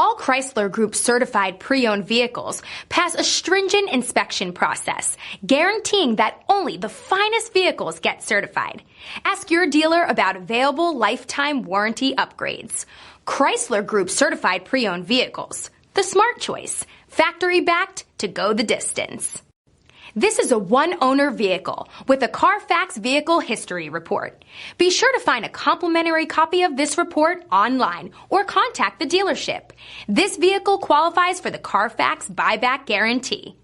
All Chrysler Group certified pre-owned vehicles pass a stringent inspection process, guaranteeing that only the finest vehicles get certified. Ask your dealer about available lifetime warranty upgrades. Chrysler Group certified pre-owned vehicles. The smart choice. Factory backed to go the distance. This is a one-owner vehicle with a CARFAX Vehicle History Report. Be sure to find a complimentary copy of this report online or contact the dealership. This vehicle qualifies for the CARFAX Buyback Guarantee.